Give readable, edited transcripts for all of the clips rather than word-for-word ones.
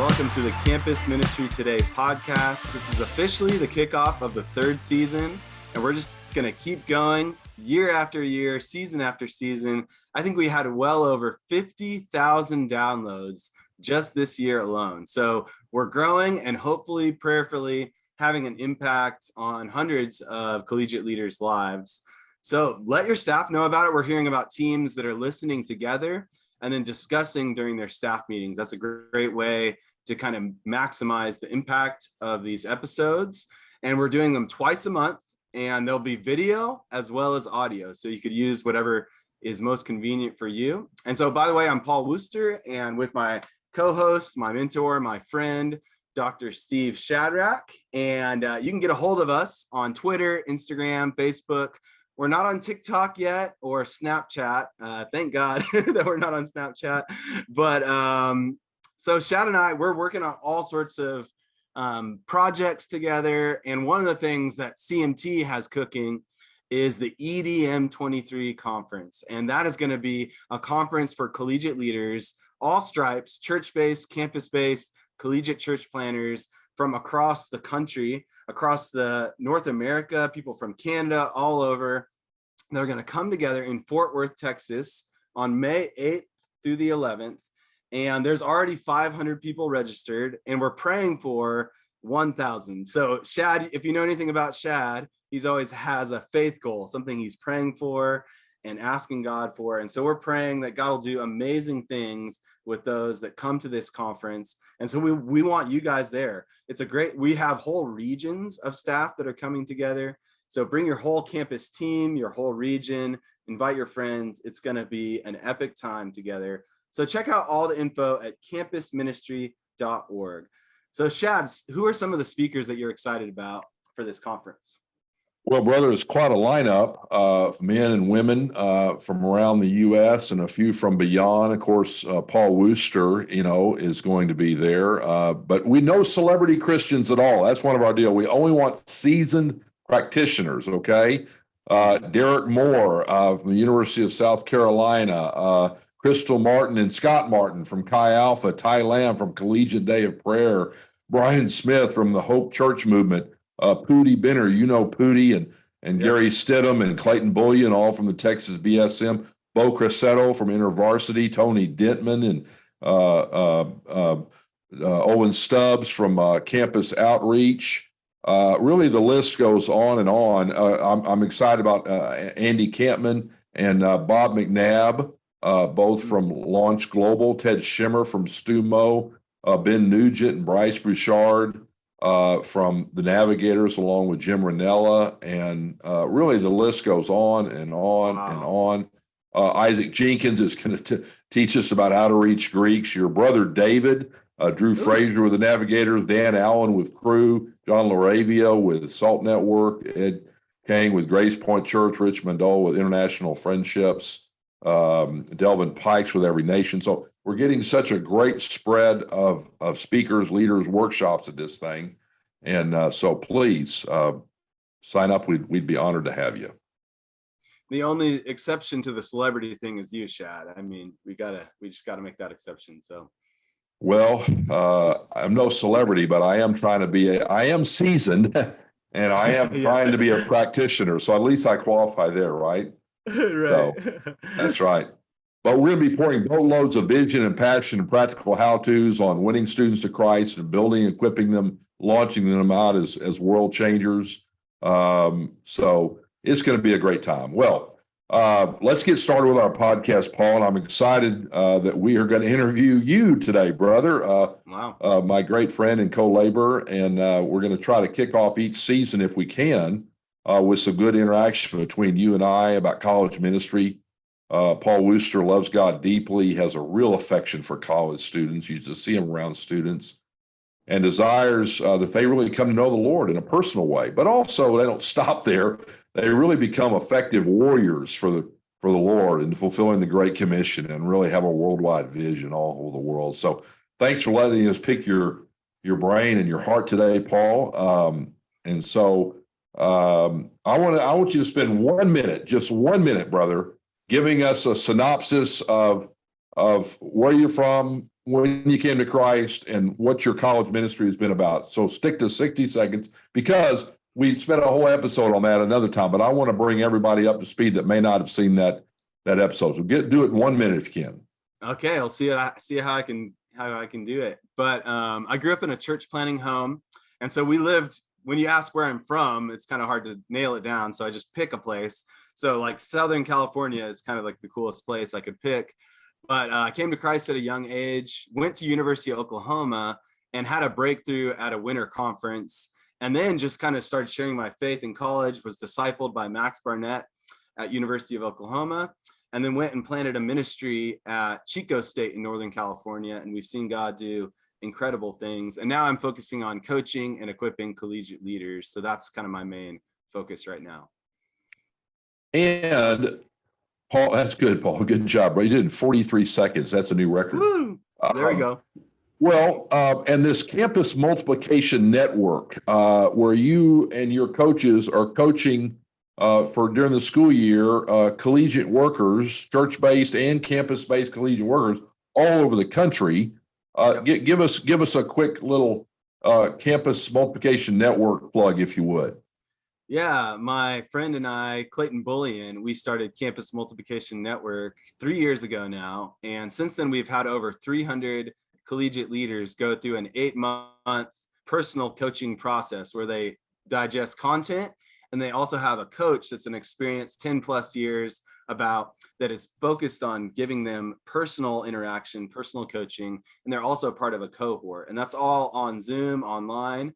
Welcome to the Campus Ministry Today podcast. This is officially the kickoff of the third season, and we're just going to keep going year after year, season after season. I think we had well over 50,000 downloads just this year alone. So we're growing and hopefully, prayerfully, having an impact on hundreds of collegiate leaders' lives. So let your staff know about it. We're hearing about teams that are listening together and then discussing during their staff meetings. That's a great way to kind of maximize the impact of these episodes. And we're doing them twice a month, and there'll be video as well as audio. So you could use whatever is most convenient for you. And so, by the way, I'm Paul Worcester, and with my co-host, my mentor, my friend, Dr. Steve Shadrack. And you can get a hold of us on Twitter, Instagram, Facebook. We're not on TikTok yet or Snapchat. Thank God that we're not on Snapchat. But so Shad and I, we're working on all sorts of projects together. And one of the things that CMT has cooking is the EDM 23 conference. And that is going to be a conference for collegiate leaders, all stripes, church-based, campus-based, collegiate church planners from across the country, across the North America, people from Canada, all over. They're going to come together in Fort Worth, Texas on May 8th through the 11th. And there's already 500 people registered, and we're praying for 1,000. So Shad, if you know anything about Shad, he's always has a faith goal, something he's praying for and asking God for. And so we're praying that God will do amazing things with those that come to this conference. And so we want you guys there. We have whole regions of staff that are coming together. So bring your whole campus team, your whole region, invite your friends. It's going to be an epic time together. So check out all the info at campusministry.org. So Shad, who are some of the speakers that you're excited about for this conference? Well, brother, it's quite a lineup of men and women from around the U.S. and a few from beyond. Of course, Paul Worcester, is going to be there. But we no celebrity Christians at all. That's one of our deal. We only want seasoned practitioners, okay? Derek Moore from the University of South Carolina, Crystal Martin and Scott Martin from Chi Alpha, Ty Lamb from Collegiate Day of Prayer, Brian Smith from the Hope Church Movement, Pooty Benner, Pooty, and Yep. Gary Stidham and Clayton Bullion, all from the Texas BSM, Bo Cressetto from InterVarsity, Tony Dentman, and Owen Stubbs from Campus Outreach. Really, the list goes on and on. I'm excited about Andy Campman and Bob McNabb, both from Launch Global, Ted Schimmer from STUMO, Ben Nugent and Bryce Bouchard from the Navigators, along with Jim Ranella. And really, the list goes on and on and on. Isaac Jenkins is going to teach us about how to reach Greeks. Your brother David, Drew Frazier with the Navigators, Dan Allen with Crew, John Laravia with Salt Network, Ed Kang with Grace Point Church, Rich Mandel with International Friendships, Delvin Pikes with Every Nation. So we're getting such a great spread of speakers, leaders, workshops at this thing. And so please sign up. We'd be honored to have you. The only exception to the celebrity thing is you, Shad. I mean, we just gotta make that exception. So. Well, I'm no celebrity, but I am I am seasoned and I am trying to be a practitioner. So at least I qualify there, right? Right. So, that's right. But we're going to be pouring boatloads of vision and passion and practical how-tos on winning students to Christ and building, equipping them, launching them out as world changers. So it's going to be a great time. Well, let's get started with our podcast, Paul. And I'm excited that we are going to interview you today, brother. Wow. My great friend and co-laborer. And we're going to try to kick off each season, if we can, with some good interaction between you and I about college ministry. Paul Worcester loves God deeply. He has a real affection for college students. You just see him around students and desires that they really come to know the Lord in a personal way. But also, they don't stop there. They really become effective warriors for the Lord and fulfilling the Great Commission and really have a worldwide vision all over the world. So thanks for letting us pick your brain and your heart today, Paul. And so I want you to spend 1 minute, just 1 minute, brother, giving us a synopsis of where you're from, when you came to Christ and what your college ministry has been about. So stick to 60 seconds because we spent a whole episode on that another time, but I want to bring everybody up to speed that may not have seen that episode. So do it in 1 minute if you can. Okay, I'll see how I can do it. But I grew up in a church planting home, and so we lived. When you ask where I'm from, it's kind of hard to nail it down. So I just pick a place. So like Southern California is kind of like the coolest place I could pick. But I came to Christ at a young age, went to University of Oklahoma and had a breakthrough at a winter conference. And then just kind of started sharing my faith in college, was discipled by Max Barnett at University of Oklahoma, and then went and planted a ministry at Chico State in Northern California. And we've seen God do incredible things. And now I'm focusing on coaching and equipping collegiate leaders. So that's kind of my main focus right now. And Paul, that's good, Paul. Good job, bro. You did in 43 seconds. That's a new record. Woo! There we go. Well, and this campus multiplication network, where you and your coaches are coaching for during the school year, collegiate workers, church-based and campus-based collegiate workers all over the country. Give us a quick little campus multiplication network plug, if you would. Yeah, my friend and I, Clayton Bullion, we started Campus Multiplication Network 3 years ago now. And since then, we've had over 300 collegiate leaders go through an 8-month personal coaching process where they digest content. And they also have a coach that's an experienced 10 plus years that is focused on giving them personal interaction, personal coaching. And they're also part of a cohort. And that's all on Zoom, online.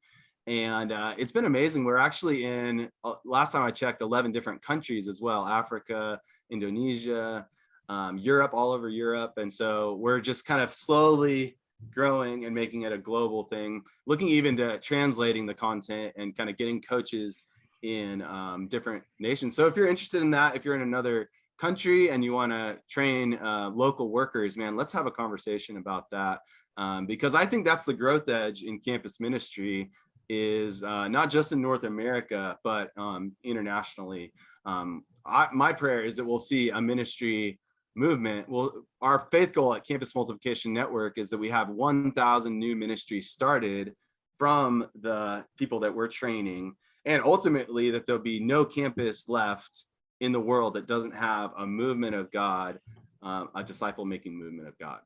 And it's been amazing. We're actually in, last time I checked, 11 different countries as well: Africa, Indonesia, Europe, all over Europe. And so we're just kind of slowly growing and making it a global thing, looking even to translating the content and kind of getting coaches in different nations. So if you're interested in that, if you're in another country and you want to train local workers, man, let's have a conversation about that. Because I think that's the growth edge in campus ministry, is not just in North America, but internationally. My prayer is that we'll see a ministry movement. Well, our faith goal at Campus Multiplication Network is that we have 1,000 new ministries started from the people that we're training, and ultimately that there'll be no campus left in the world that doesn't have a movement of God, a disciple-making movement of God.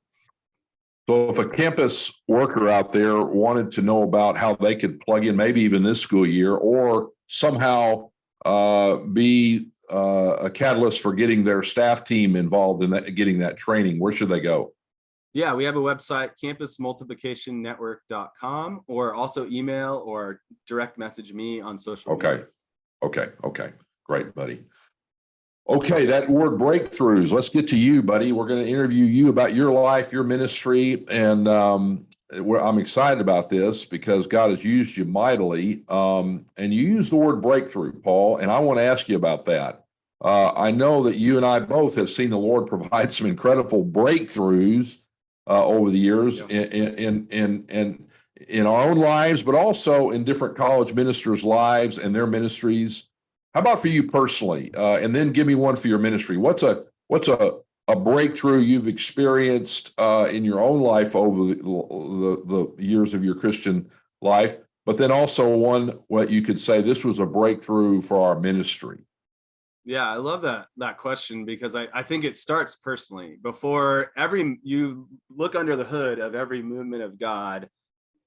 So if a campus worker out there wanted to know about how they could plug in, maybe even this school year, or somehow be a catalyst for getting their staff team involved in that, getting that training, where should they go? Yeah, we have a website, campusmultiplicationnetwork.com, or also email or direct message me on social media. Okay. Great, buddy. Okay, that word breakthroughs. Let's get to you, buddy. We're going to interview you about your life, your ministry, and I'm excited about this because God has used you mightily. And you use the word breakthrough, Paul, and I want to ask you about that. I know that you and I both have seen the Lord provide some incredible breakthroughs over the years in our own lives, but also in different college ministers' lives and their ministries. How about for you personally? And then give me one for your ministry. What's a breakthrough you've experienced in your own life over the years of your Christian life? But then also one, what you could say, this was a breakthrough for our ministry. Yeah, I love that question, because I think it starts personally. Before you look under the hood of every movement of God,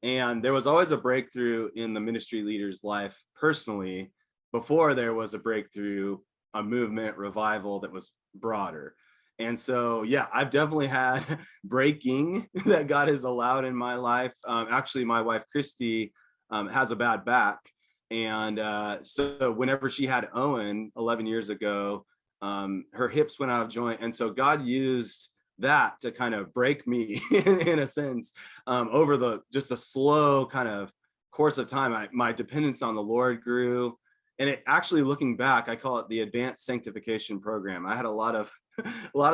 and there was always a breakthrough in the ministry leader's life personally, before there was a breakthrough, a movement, revival that was broader. And so, yeah, I've definitely had breaking that God has allowed in my life. Actually, my wife, Christy, has a bad back. And so whenever she had Owen 11 years ago, her hips went out of joint. And so God used that to kind of break me in a sense, over just a slow kind of course of time. My dependence on the Lord grew. And it actually, looking back, I call it the advanced sanctification program. I had a lot of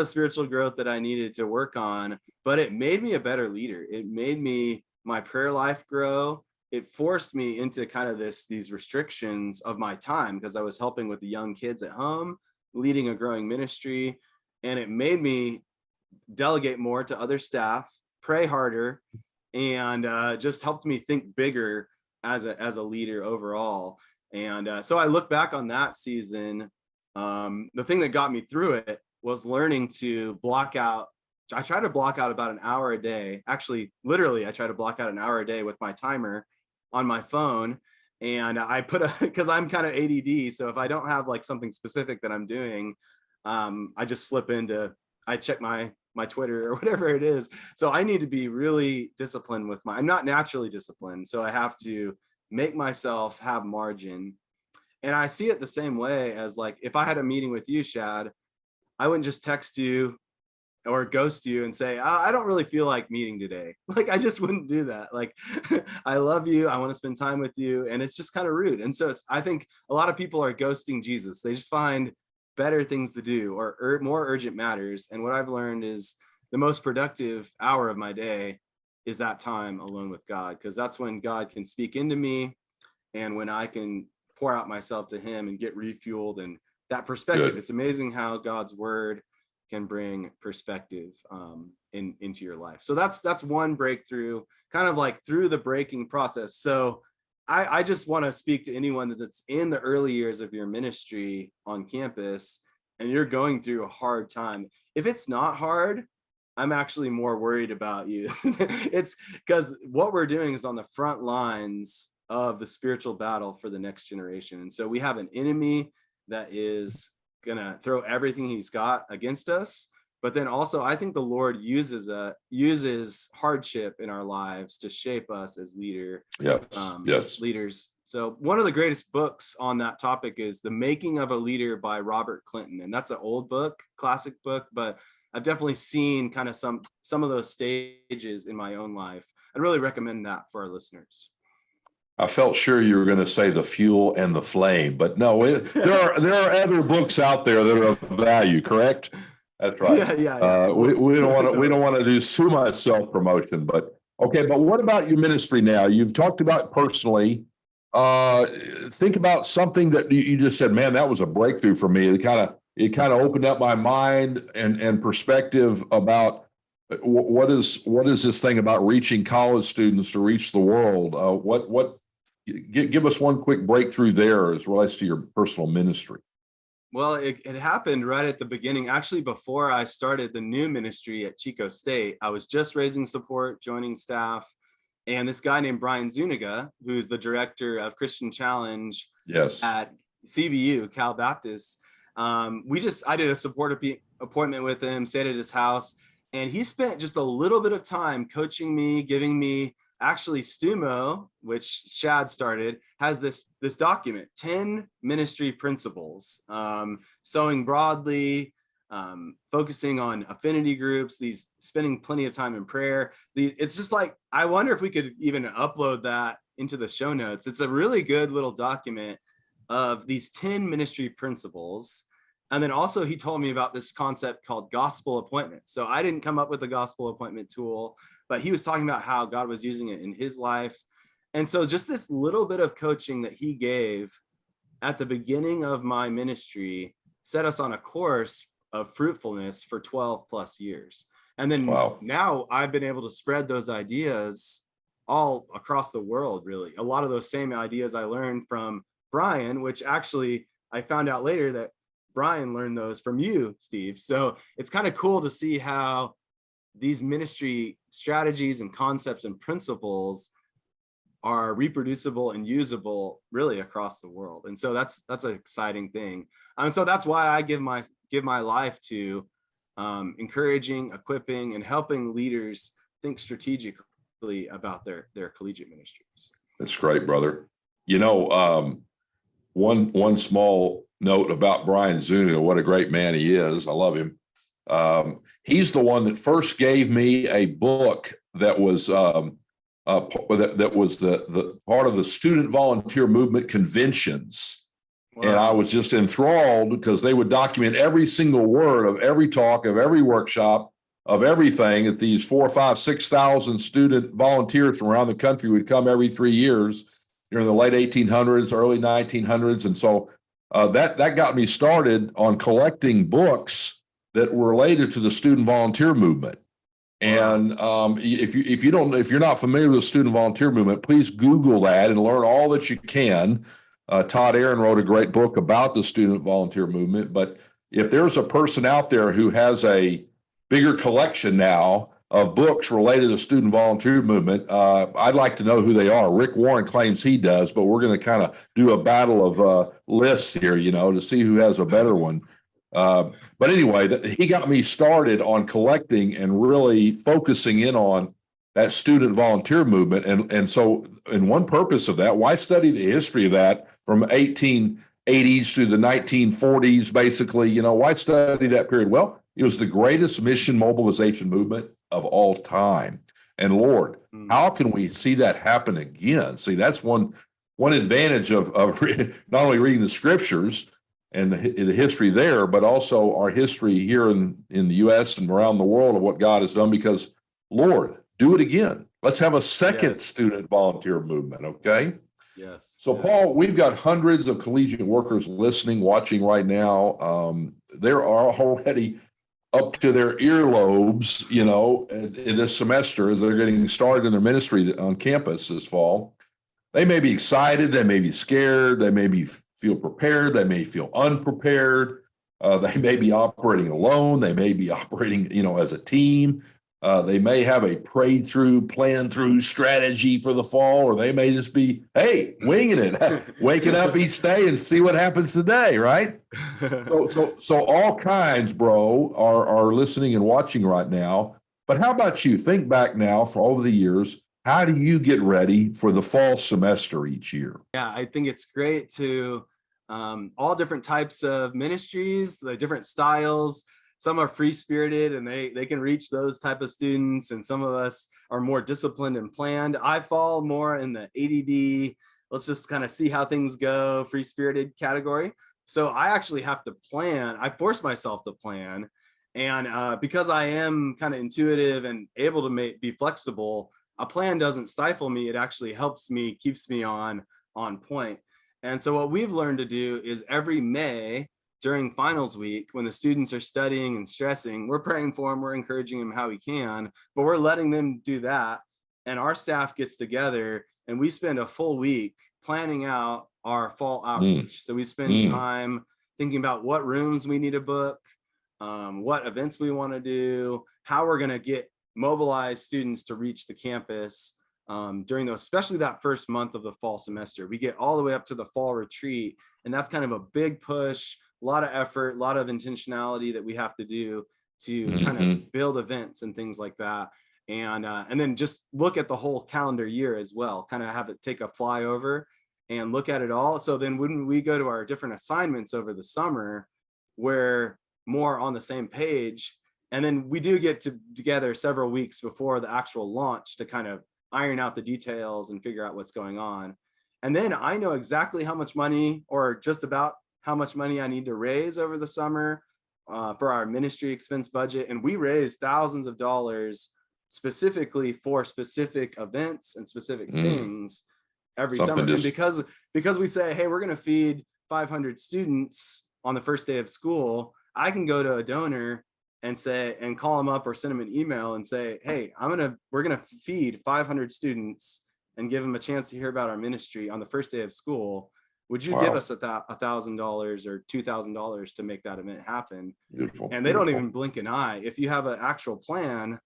spiritual growth that I needed to work on, but it made me a better leader. It made my prayer life grow. It forced me into kind of these restrictions of my time, because I was helping with the young kids at home, leading a growing ministry. And it made me delegate more to other staff, pray harder, and just helped me think bigger as a leader overall. And so I look back on that season. The thing that got me through it was learning to block out. I try to block out about an hour a day. Actually, literally, I try to block out an hour a day with my timer on my phone. And I because I'm kind of ADD. So if I don't have like something specific that I'm doing, I just slip into, I check my Twitter or whatever it is. So I need to be really disciplined with I'm not naturally disciplined. So I have to make myself have margin. And I see it the same way as like, if I had a meeting with you, Shad, I wouldn't just text you or ghost you and say, I don't really feel like meeting today. Like, I just wouldn't do that. Like, I love you. I want to spend time with you. And it's just kind of rude. And so I think a lot of people are ghosting Jesus. They just find better things to do or more urgent matters. And what I've learned is the most productive hour of my day is that time alone with God, because that's when God can speak into me and when I can pour out myself to him and get refueled. And that perspective, It's amazing how God's word can bring perspective into your life. So that's one breakthrough, kind of like through the breaking process. So I just want to speak to anyone that's in the early years of your ministry on campus and you're going through a hard time. If it's not hard, I'm actually more worried about you. It's because what we're doing is on the front lines of the spiritual battle for the next generation. And so we have an enemy that is gonna throw everything he's got against us. But then also, I think the Lord uses hardship in our lives to shape us as leaders. So one of the greatest books on that topic is The Making of a Leader by Robert Clinton. And that's an old book, classic book, but I've definitely seen kind of some of those stages in my own life. I'd really recommend that for our listeners. I felt sure you were going to say The Fuel and the Flame, but no, there are other books out there that are of value, correct? That's right. Yeah. We don't want to do too much self-promotion, but okay. But what about your ministry now? You've talked about personally. Think about something that you just said, man, that was a breakthrough for me. It kind of opened up my mind and perspective about what is this thing about reaching college students to reach the world. Give us one quick breakthrough there as relates to your personal ministry. Well, it happened right at the beginning. Actually, before I started the new ministry at Chico State, I was just raising support, joining staff. And this guy named Brian Zuniga, who's the director of Christian Challenge at CBU, Cal Baptist, I did a support appointment with him, stayed at his house, and he spent just a little bit of time coaching me, giving me, actually Stumo, which Shad started, has this document, 10 ministry principles, sowing broadly, focusing on affinity groups, spending plenty of time in prayer. It's just like, I wonder if we could even upload that into the show notes. It's a really good little document of these 10 ministry principles. And then also he told me about this concept called gospel appointment. So I didn't come up with the gospel appointment tool, but he was talking about how God was using it in his life. And so just this little bit of coaching that he gave at the beginning of my ministry set us on a course of fruitfulness for 12 plus years. And then Now I've been able to spread those ideas all across the world, really. A lot of those same ideas I learned from Brian, which actually I found out later that Brian learned those from you, Steve. So it's kind of cool to see how these ministry strategies and concepts and principles are reproducible and usable really across the world. And so that's an exciting thing. And so that's why I give my life to encouraging, equipping, and helping leaders think strategically about their collegiate ministries. That's great, brother. You know, one small note about Brian Zuniga, what a great man he is. I love him. He's the one that first gave me a book that was the part of the student volunteer movement conventions. Wow. And I was just enthralled because they would document every single word of every talk, of every workshop, of everything. That these 4,000, 5,000, 6,000 student volunteers from around the country would come every 3 years during the late 1800s, early 1900s. And so that got me started on collecting books that were related to the student volunteer movement. And if you're not familiar with the student volunteer movement, please Google that and learn all that you can. Todd Aaron wrote a great book about the student volunteer movement. But if there's a person out there who has a bigger collection now of books related to student volunteer movement, I'd like to know who they are. Rick Warren claims he does, but we're going to kind of do a battle of lists here, to see who has a better one. But anyway, he got me started on collecting and really focusing in on that student volunteer movement. And so, in one purpose of that, why study the history of that from 1880s through the 1940s, basically? Why study that period? Well, it was the greatest mission mobilization movement of all time. And Lord, how can we see that happen again? See, that's one advantage of not only reading the scriptures and the history there, but also our history here in the U.S. and around the world of what God has done, because, Lord, do it again. Let's have a second student volunteer movement, okay? Yes. So, Paul, we've got hundreds of collegiate workers listening, watching right now. There are already up to their earlobes, in this semester as they're getting started in their ministry on campus this fall. They may be excited, they may be scared, they may feel prepared, they may feel unprepared. They may be operating alone, they may be operating, as a team. They may have a prayed through, planned through strategy for the fall, or they may just be, hey, winging it, waking up each day and see what happens today, right? So all kinds, bro, are listening and watching right now. But how about you? Think back now for over the years. How do you get ready for the fall semester each year? Yeah, I think it's great to all different types of ministries, the different styles. Some are free-spirited and they can reach those type of students, and some of us are more disciplined and planned. I fall more in the ADD, let's just kind of see how things go, free-spirited category. So I actually have to plan. I force myself to plan. And because I am kind of intuitive and able to be flexible, a plan doesn't stifle me. It actually helps me, keeps me on point. And so what we've learned to do is every May during finals week, when the students are studying and stressing, we're praying for them, we're encouraging them how we can, but we're letting them do that. And our staff gets together and we spend a full week planning out our fall outreach. So we spend time thinking about what rooms we need to book, what events we want to do, how we're going to get mobilize students to reach the campus during those, especially that first month of the fall semester. We get all the way up to the fall retreat, and that's kind of a big push, a lot of effort, a lot of intentionality that we have to do to kind of build events and things like that. And then just look at the whole calendar year as well, kind of have it take a flyover and look at it all. So then when we go to our different assignments over the summer, we're more on the same page. And then we do get together several weeks before the actual launch to kind of iron out the details and figure out what's going on. And then I know exactly how much money, or just about how much money I need to raise over the summer for our ministry expense budget. And we raise thousands of dollars specifically for specific events and specific things every summer. And because we say, hey, we're going to feed 500 students on the first day of school, I can go to a donor and call them up or send them an email and say, hey, we're going to feed 500 students and give them a chance to hear about our ministry on the first day of school. Would you give us $1,000 or $2,000 to make that event happen? Beautiful. And they don't even blink an eye. If you have an actual plan,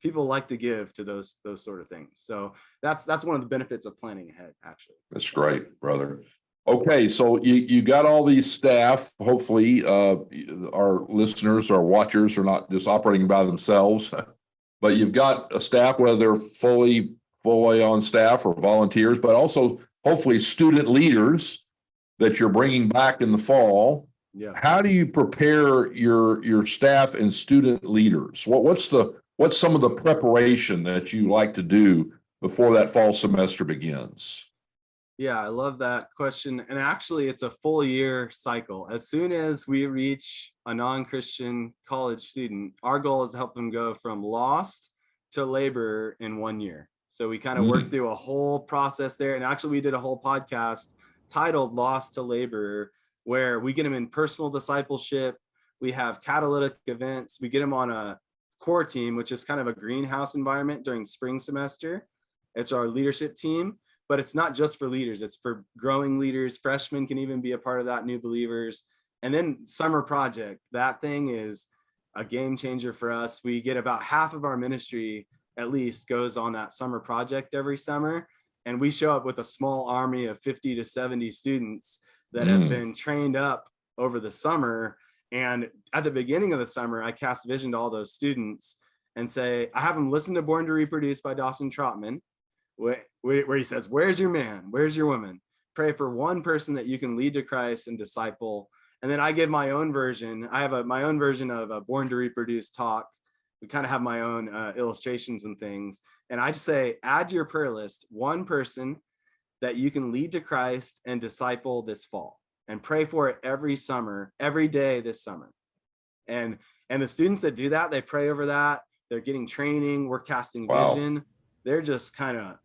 people like to give to those sort of things. So that's one of the benefits of planning ahead, actually. That's great, brother. Okay, so you got all these staff. Hopefully, our listeners, our watchers are not just operating by themselves, but you've got a staff, whether they're fully on staff or volunteers, but also hopefully student leaders that you're bringing back in the fall. Yeah. How do you prepare your staff and student leaders? What's some of the preparation that you like to do before that fall semester begins? Yeah, I love that question. And actually, it's a full year cycle. As soon as we reach a non-Christian college student, our goal is to help them go from lost to laborer in 1 year. So we kind of work through a whole process there. And actually, we did a whole podcast titled Lost to Laborer, where we get them in personal discipleship. We have catalytic events. We get them on a core team, which is kind of a greenhouse environment during spring semester. It's our leadership team, but it's not just for leaders. It's for growing leaders. Freshmen can even be a part of that, new believers. And then summer project, that thing is a game changer for us. We get about half of our ministry at least goes on that summer project every summer. And we show up with a small army of 50 to 70 students that have been trained up over the summer. And at the beginning of the summer, I cast vision to all those students and say, I have them listen to Born to Reproduce by Dawson Trotman, where he says, where's your man? Where's your woman? Pray for one person that you can lead to Christ and disciple. And then I give my own version. I have my own version of a Born to Reproduce talk. We kind of have my own illustrations and things. And I just say, add to your prayer list one person that you can lead to Christ and disciple this fall, and pray for it every summer, every day this summer. And the students that do that, they pray over that. They're getting training. We're casting vision. They're just kind of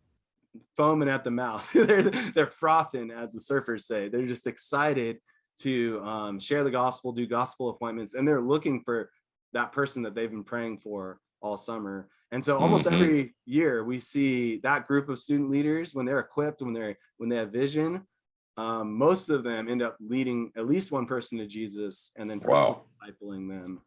foaming at the mouth. they're frothing, as the surfers say. They're just excited to share the gospel, do gospel appointments, and they're looking for that person that they've been praying for all summer. And so almost every year we see that group of student leaders, when they're equipped, when they have vision, most of them end up leading at least one person to Jesus, and then personally discipling them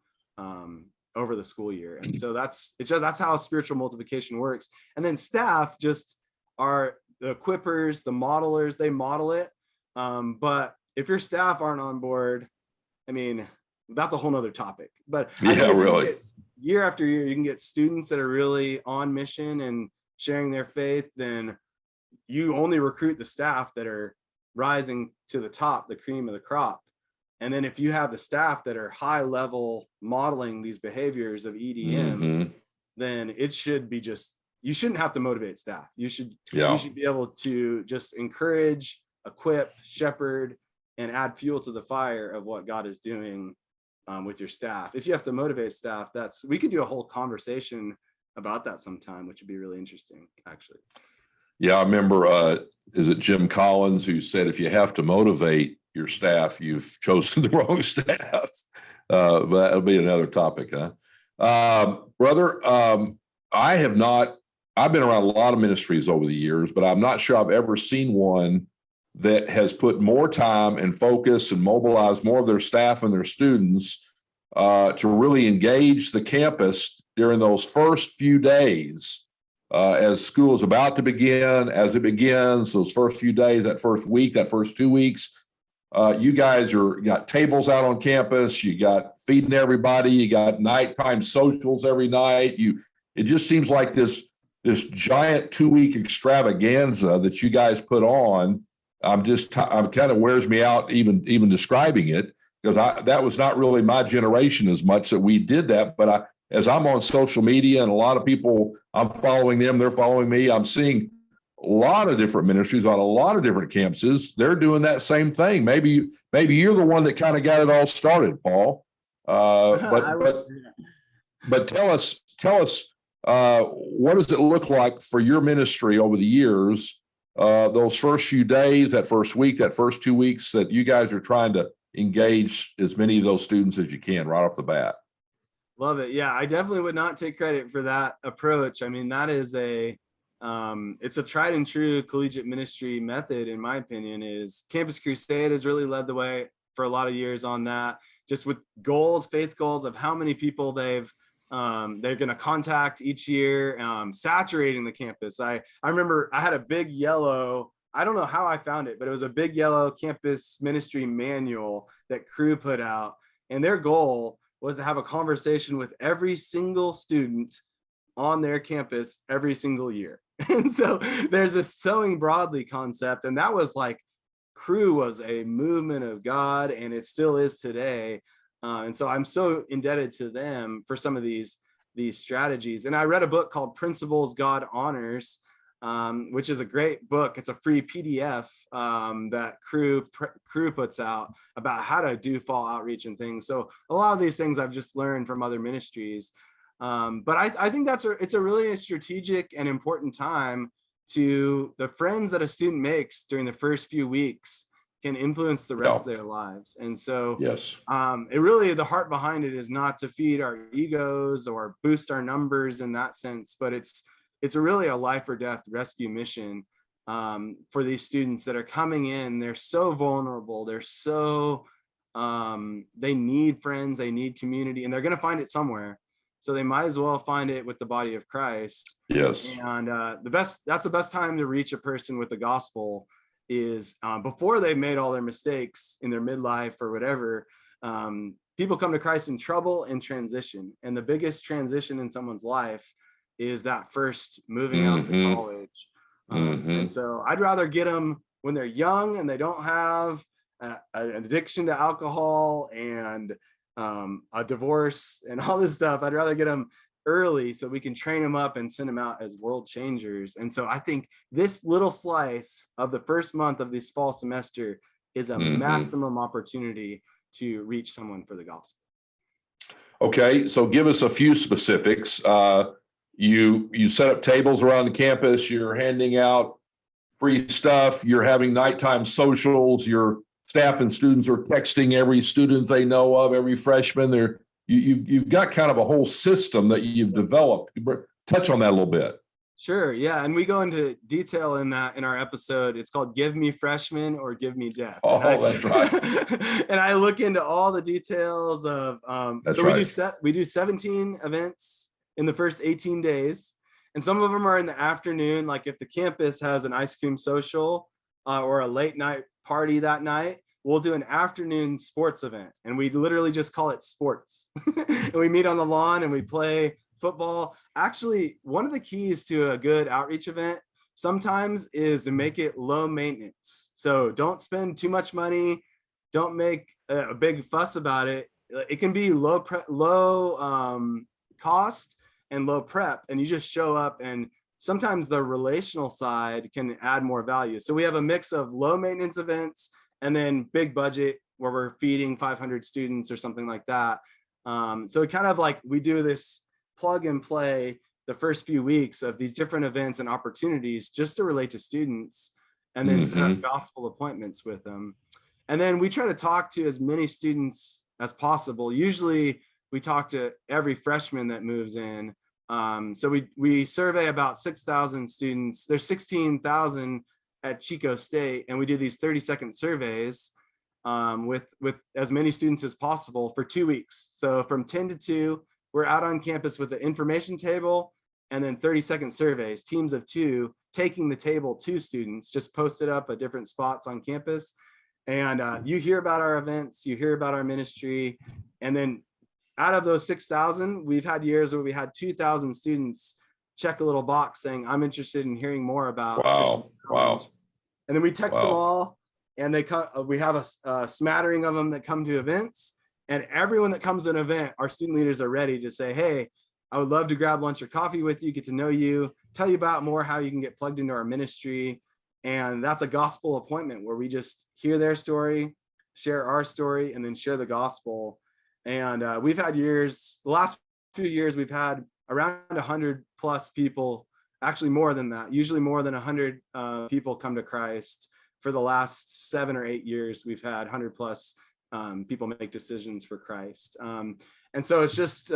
over the school year. And so that's how spiritual multiplication works. And then staff just are the equippers, the modelers. They model it. But if your staff aren't on board, I mean, that's a whole nother topic. But really, year after year, you can get students that are really on mission and sharing their faith. Then you only recruit the staff that are rising to the top, the cream of the crop. And then if you have the staff that are high level modeling these behaviors of EDM, then it should be you shouldn't have to motivate staff. You should be able to just encourage, equip, shepherd, and add fuel to the fire of what God is doing with your staff. If you have to motivate staff, we could do a whole conversation about that sometime, which would be really interesting, actually. Yeah, I remember, is it Jim Collins who said, if you have to motivate your staff, you've chosen the wrong staff. But that'll be another topic, huh? Brother, I've been around a lot of ministries over the years, but I'm not sure I've ever seen one that has put more time and focus and mobilized more of their staff and their students to really engage the campus during those first few days as school is about to begin, as it begins, those first few days, that first week, that first 2 weeks. You guys got tables out on campus, you got feeding everybody, you got nighttime socials every night. It just seems like this giant 2-week extravaganza that you guys put on. I'm kind of wears me out even describing it, because that was not really my generation as much that we did that. But as I'm on social media and a lot of people, I'm following them, they're following me. I'm seeing a lot of different ministries on a lot of different campuses. They're doing that same thing. Maybe you're the one that kind of got it all started, Paul. But tell us, what does it look like for your ministry over the years? Those first few days, that first week, that first 2 weeks that you guys are trying to engage as many of those students as you can right off the bat. Love it. Yeah, I definitely would not take credit for that approach. I mean, that is it's a tried and true collegiate ministry method, in my opinion. Is Campus Crusade has really led the way for a lot of years on that, just with faith goals of how many people they're going to contact each year, saturating the campus. I remember I had a big yellow, I don't know how I found it, but it was a big yellow campus ministry manual that Cru put out. And their goal was to have a conversation with every single student on their campus every single year. And so there's this sowing broadly concept. And that was like, Cru was a movement of God, and it still is today. And so I'm so indebted to them for some of these strategies. And I read a book called Principles God Honors, which is a great book. It's a free PDF that Cru puts out about how to do fall outreach and things. So a lot of these things I've just learned from other ministries. But I think it's a really strategic and important time to the friends that a student makes during the first few weeks. can influence the rest of their lives. And so yes, it really, the heart behind it is not to feed our egos or boost our numbers in that sense, but it's really a life or death rescue mission for these students that are coming in. They're so vulnerable. They're so, they need friends, they need community, and they're going to find it somewhere. So they might as well find it with the body of Christ. yes. And that's the best time to reach a person with the gospel is before they've made all their mistakes in their midlife or whatever. People come to Christ in trouble and transition. And the biggest transition in someone's life is that first moving out to college. And so I'd rather get them when they're young and they don't have an addiction to alcohol and a divorce and all this stuff. I'd rather get them early so we can train them up and send them out as world changers. And so I think this little slice of the first month of this fall semester is a maximum opportunity to reach someone for the gospel. Okay, so give us a few specifics. You set up tables around the campus, you're handing out free stuff, you're having nighttime socials, your staff and students are texting every student they know of, every freshman. You've got kind of a whole system that you've developed. Touch on that a little bit. Sure, yeah, and we go into detail in that in our episode. It's called "Give Me Freshmen" or "Give Me Death." That's right. And I look into all the details of. So we do 17 events in the first 18 days, and some of them are in the afternoon. Like if the campus has an ice cream social or a late night party that night, we'll do an afternoon sports event, and we literally just call it sports. And we meet on the lawn and we play football. Actually, one of the keys to a good outreach event sometimes is to make it low maintenance. So don't spend too much money. Don't make a big fuss about it. It can be low cost and low prep, and you just show up, and sometimes the relational side can add more value. So we have a mix of low maintenance events and then big budget where we're feeding 500 students or something like that. So it kind of like we do this plug and play the first few weeks of these different events and opportunities just to relate to students, and then set up gospel appointments with them. And then we try to talk to as many students as possible. Usually we talk to every freshman that moves in. So we survey about 6,000 students. There's 16,000 at Chico State, and we do these 30-second surveys with as many students as possible for 2 weeks. So from 10 to 2, we're out on campus with the information table and then 30-second surveys, teams of 2 taking the table to students, just posted up at different spots on campus. And you hear about our events, you hear about our ministry. And then out of those 6,000, we've had years where we had 2,000 students check a little box saying, I'm interested in hearing more about. Wow. And then we text them all, and they come. We have a smattering of them that come to events. And everyone that comes to an event, our student leaders are ready to say, hey, I would love to grab lunch or coffee with you, get to know you, tell you about more how you can get plugged into our ministry. And that's a gospel appointment where we just hear their story, share our story, and then share the gospel. And we've had years, the last few years, we've had around 100 plus people, actually more than that, usually more than 100 people come to Christ. For the last 7 or 8 years, we've had 100 plus people make decisions for Christ. And so it's just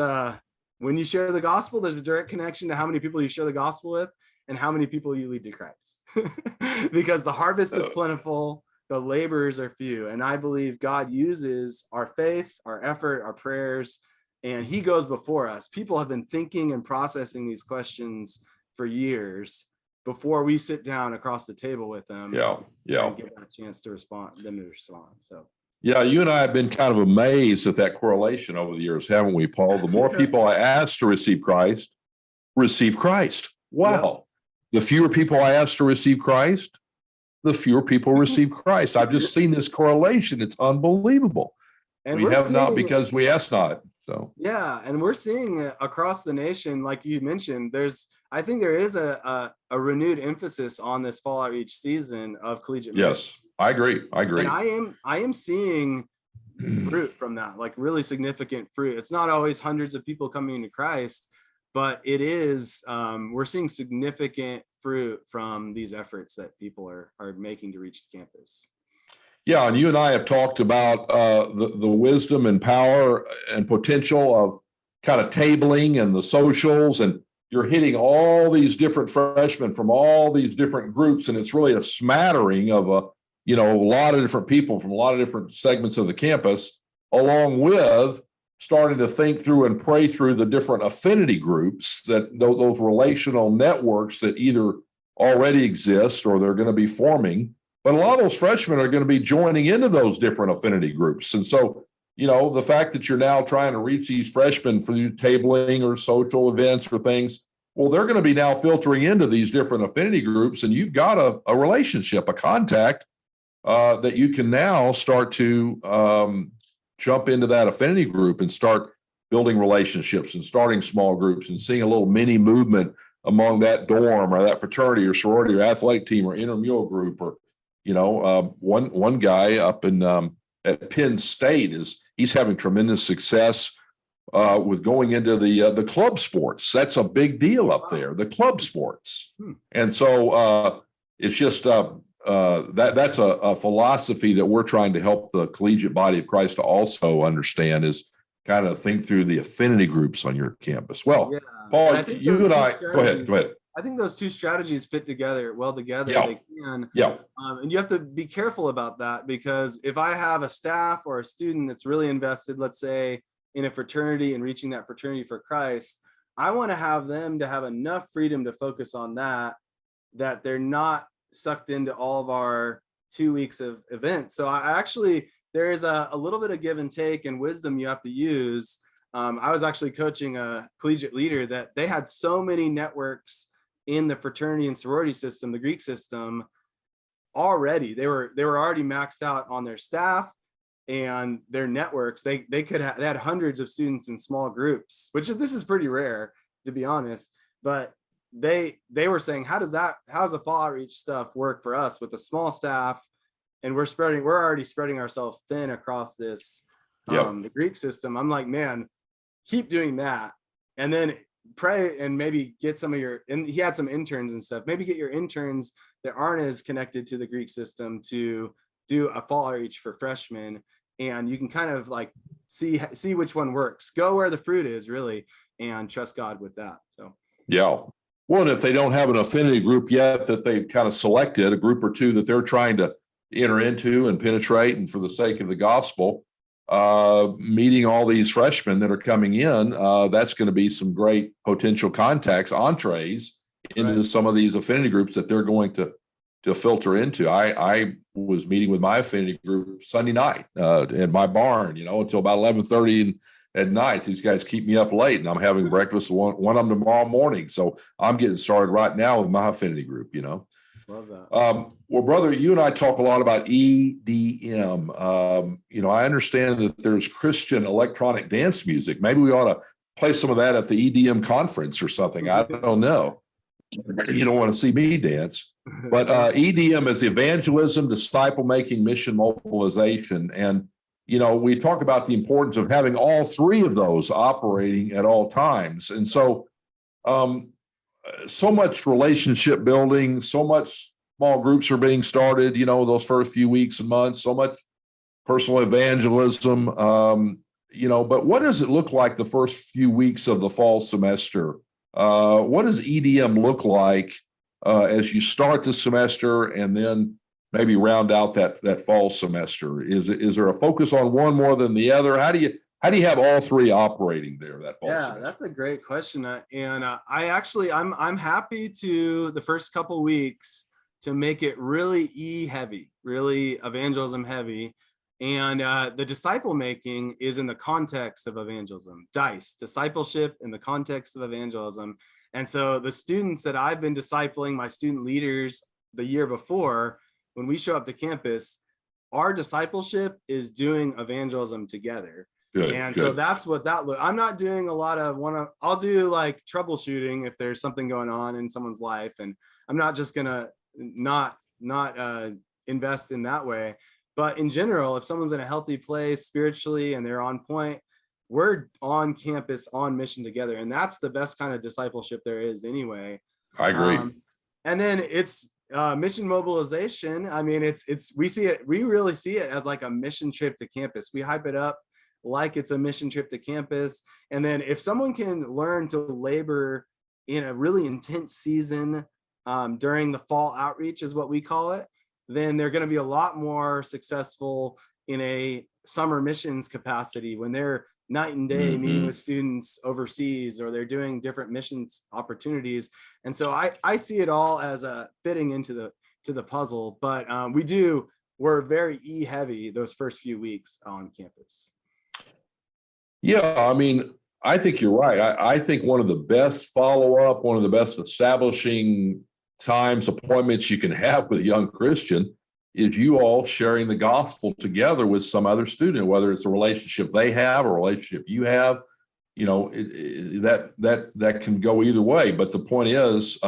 when you share the gospel, there's a direct connection to how many people you share the gospel with and how many people you lead to Christ. Because the harvest is plentiful, the laborers are few. And I believe God uses our faith, our effort, our prayers, and he goes before us. People have been thinking and processing these questions for years before we sit down across the table with them. And get that chance to respond. So yeah, you and I have been kind of amazed at that correlation over the years, haven't we, Paul? The more people I ask to receive Christ. Wow. The fewer people I ask to receive Christ, the fewer people receive Christ. I've just seen this correlation. It's unbelievable. And we have not because we ask not. So yeah, and we're seeing it across the nation, like you mentioned. I think there is a renewed emphasis on this fall outreach season of collegiate ministry. Yes, I agree. And I am seeing fruit from that, like really significant fruit. It's not always hundreds of people coming to Christ, but it is. We're seeing significant fruit from these efforts that people are making to reach the campus. Yeah, and you and I have talked about the wisdom and power and potential of kind of tabling and the socials, and you're hitting all these different freshmen from all these different groups, and it's really a smattering of a lot of different people from a lot of different segments of the campus, along with starting to think through and pray through the different affinity groups, that those relational networks that either already exist or they're going to be forming. But a lot of those freshmen are going to be joining into those different affinity groups. And so, the fact that you're now trying to reach these freshmen through tabling or social events or things, well, they're going to be now filtering into these different affinity groups, and you've got a relationship, a contact that you can now start to jump into that affinity group and start building relationships and starting small groups and seeing a little mini movement among that dorm or that fraternity or sorority or athletic team or intramural group. Or one guy up in at Penn State he's having tremendous success with going into the club sports. That's a big deal up there, the club sports. And so it's just that's a philosophy that we're trying to help the collegiate body of Christ to also understand, is kind of think through the affinity groups on your campus. Well, yeah. Paul, you and I, go ahead. I think those two strategies fit well together. Yeah. They can. Yeah. And you have to be careful about that, because if I have a staff or a student that's really invested, let's say, in a fraternity and reaching that fraternity for Christ, I want to have them to have enough freedom to focus on that they're not sucked into all of our 2 weeks of events. So there is a little bit of give and take and wisdom you have to use. I was actually coaching a collegiate leader that they had so many networks in the fraternity and sorority system, the Greek system, already. They were already maxed out on their staff and their networks. They had hundreds of students in small groups, this is pretty rare, to be honest. But they were saying, how's the fall outreach stuff work for us with a small staff? And we're already spreading ourselves thin across this the Greek system. I'm like, man, keep doing that, and then pray and maybe get some of and he had some interns and stuff, maybe get your interns that aren't as connected to the Greek system to do a fall outreach for freshmen, and you can kind of like see which one works. Go where the fruit is, really, and trust God with that. So yeah. Well, and if they don't have an affinity group yet that they've kind of selected, a group or two that they're trying to enter into and penetrate, and for the sake of the gospel, meeting all these freshmen that are coming in, that's going to be some great potential contacts, entrees into some of these affinity groups that they're going to filter into. I was meeting with my affinity group Sunday night in my barn, until about 11:30 at night. These guys keep me up late, and I'm having breakfast with one of them tomorrow morning. So I'm getting started right now with my affinity group. Love that. Well, brother, you and I talk a lot about EDM. I understand that there's Christian electronic dance music. Maybe we ought to play some of that at the EDM conference or something. I don't know. You don't want to see me dance. But EDM is evangelism, disciple making, mission mobilization. And, we talk about the importance of having all three of those operating at all times. And so, so much relationship building, so much small groups are being started, those first few weeks and months, so much personal evangelism, but what does it look like the first few weeks of the fall semester? What does EDM look like as you start the semester and then maybe round out that fall semester? Is there a focus on one more than the other? How do you have all three operating there that fall semester? That's a great question. And I'm happy to the first couple weeks to make it really heavy, really evangelism heavy. And the disciple making is in the context of evangelism. Discipleship in the context of evangelism. And so the students that I've been discipling, my student leaders the year before, when we show up to campus, our discipleship is doing evangelism together. Good. So that's what that looks. I'm not doing a lot of I'll do like troubleshooting if there's something going on in someone's life, and I'm not just gonna not invest in that way. But in general, if someone's in a healthy place spiritually and they're on point, we're on campus on mission together, and that's the best kind of discipleship there is anyway. I agree. And then mission mobilization. I mean, we really see it as like a mission trip to campus. We hype it up like it's a mission trip to campus. And then if someone can learn to labor in a really intense season during the fall outreach, is what we call it, then they're going to be a lot more successful in a summer missions capacity when they're night and day meeting with students overseas, or they're doing different missions opportunities. And so I see it all as a fitting into the puzzle. But we're very heavy those first few weeks on campus. Yeah, I mean, I think you're right. I think one of the best follow-up, one of the best establishing times, appointments you can have with a young Christian is you all sharing the gospel together with some other student, whether it's a relationship they have or a relationship you have. You know, that can go either way. But the point is,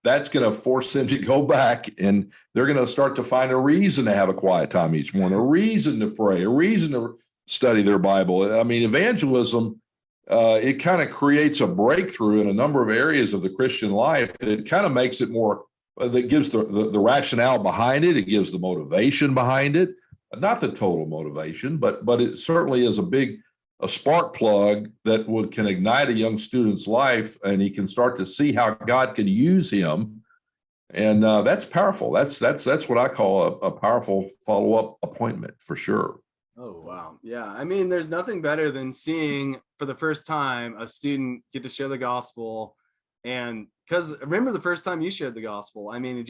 that's going to force them to go back, and they're going to start to find a reason to have a quiet time each morning, a reason to pray, a reason to study their Bible. I mean, evangelism, it kind of creates a breakthrough in a number of areas of the Christian life that kind of makes it more, that gives the rationale behind it. It gives the motivation behind it, not the total motivation, but it certainly is a spark plug that can ignite a young student's life, and he can start to see how God can use him. And that's powerful. That's what I call a powerful follow-up appointment for sure. Oh, wow. Yeah. I mean, there's nothing better than seeing for the first time a student get to share the gospel. And because remember the first time you shared the gospel, I mean,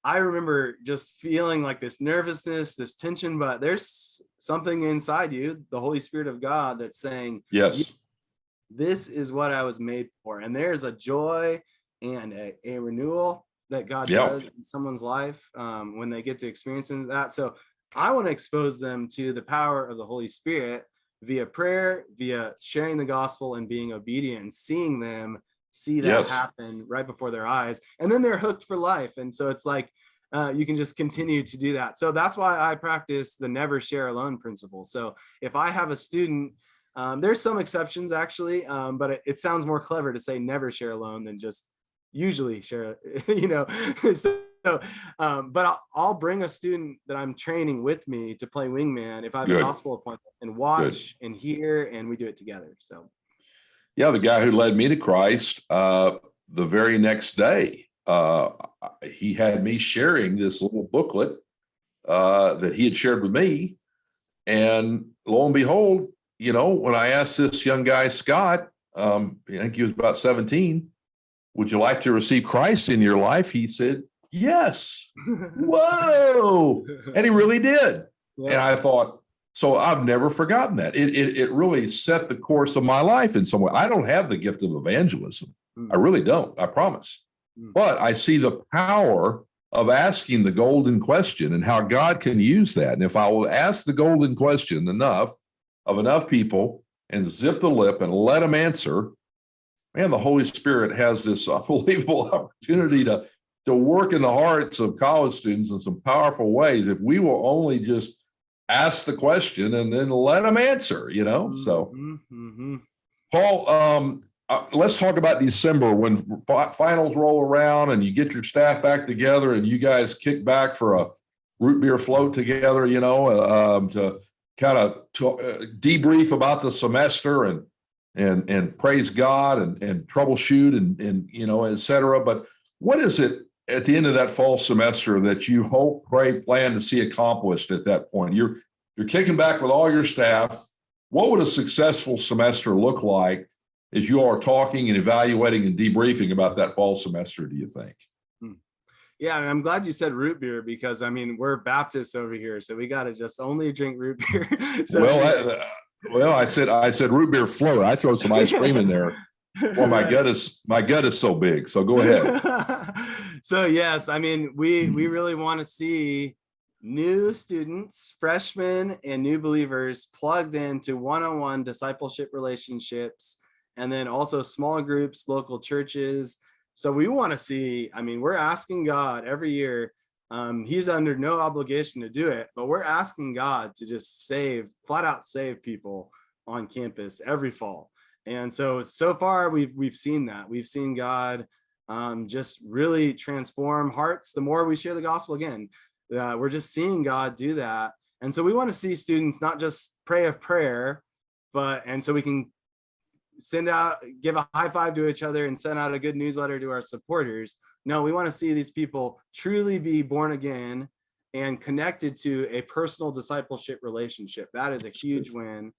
I remember just feeling like this nervousness, this tension, but there's something inside you, the Holy Spirit of God, that's saying, yes, this is what I was made for. And there's a joy and a renewal that God does in someone's life when they get to experience that. So I want to expose them to the power of the Holy Spirit via prayer, via sharing the gospel and being obedient, and seeing them see that happen right before their eyes. And then they're hooked for life. And so it's like you can just continue to do that. So that's why I practice the never share alone principle. So if I have a student, there's some exceptions actually, but it sounds more clever to say never share alone than just usually share, but I'll bring a student that I'm training with me to play wingman if I have a gospel appointment, and watch and hear, and we do it together. So, yeah, the guy who led me to Christ, the very next day, he had me sharing this little booklet that he had shared with me, and lo and behold, you know, when I asked this young guy, Scott, I think he was about 17, would you like to receive Christ in your life? He said, yes. Whoa. And he really did. Yeah. And I thought, so I've never forgotten that. It really set the course of my life in some way. I don't have the gift of evangelism. I really don't, I promise. But I see the power of asking the golden question and how God can use that. And if I will ask the golden question enough people and zip the lip and let them answer, man, the Holy Spirit has this unbelievable opportunity to work in the hearts of college students in some powerful ways if we will only just ask the question and then let them answer, you know? So, Paul, let's talk about December when finals roll around and you get your staff back together and you guys kick back for a root beer float together, you know, to kind of debrief about the semester and praise God and troubleshoot and you know, et cetera. But what is it at the end of that fall semester that you hope, pray, plan to see accomplished at that point? You're kicking back with all your staff. What would a successful semester look like as you are talking and evaluating and debriefing about that fall semester, do you think? Yeah, and I'm glad you said root beer because, I mean, we're Baptists over here, so we got to just only drink root beer. So, well, I said root beer float. I throw some ice cream in there. Well, my gut is so big. So go ahead. So yes, I mean, we really want to see new students, freshmen, and new believers plugged into one-on-one discipleship relationships, and then also small groups, local churches. So we want to see, I mean, we're asking God every year. He's under no obligation to do it, but we're asking God to just flat out save people on campus every fall. And so far we've seen that. We've seen God just really transform hearts. The more we share the gospel, again, we're just seeing God do that. And so we want to see students not just pray a prayer, and so we can give a high five to each other and send out a good newsletter to our supporters. No, we want to see these people truly be born again and connected to a personal discipleship relationship. That is a huge win.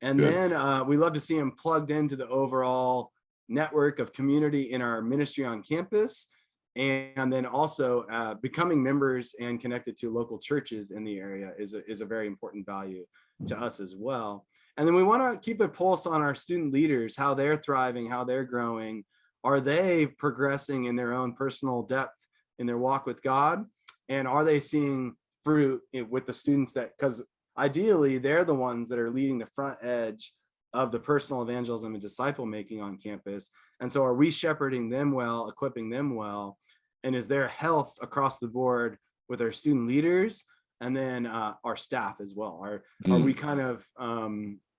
And then we love to see them plugged into the overall network of community in our ministry on campus. And then also becoming members and connected to local churches in the area is a very important value to us as well. And then we want to keep a pulse on our student leaders, how they're thriving, how they're growing. Are they progressing in their own personal depth in their walk with God? And are they seeing fruit with the students because ideally they're the ones that are leading the front edge of the personal evangelism and disciple making on campus. And so are we shepherding them well, equipping them well? And is there health across the board with our student leaders and then our staff as well? Are we kind of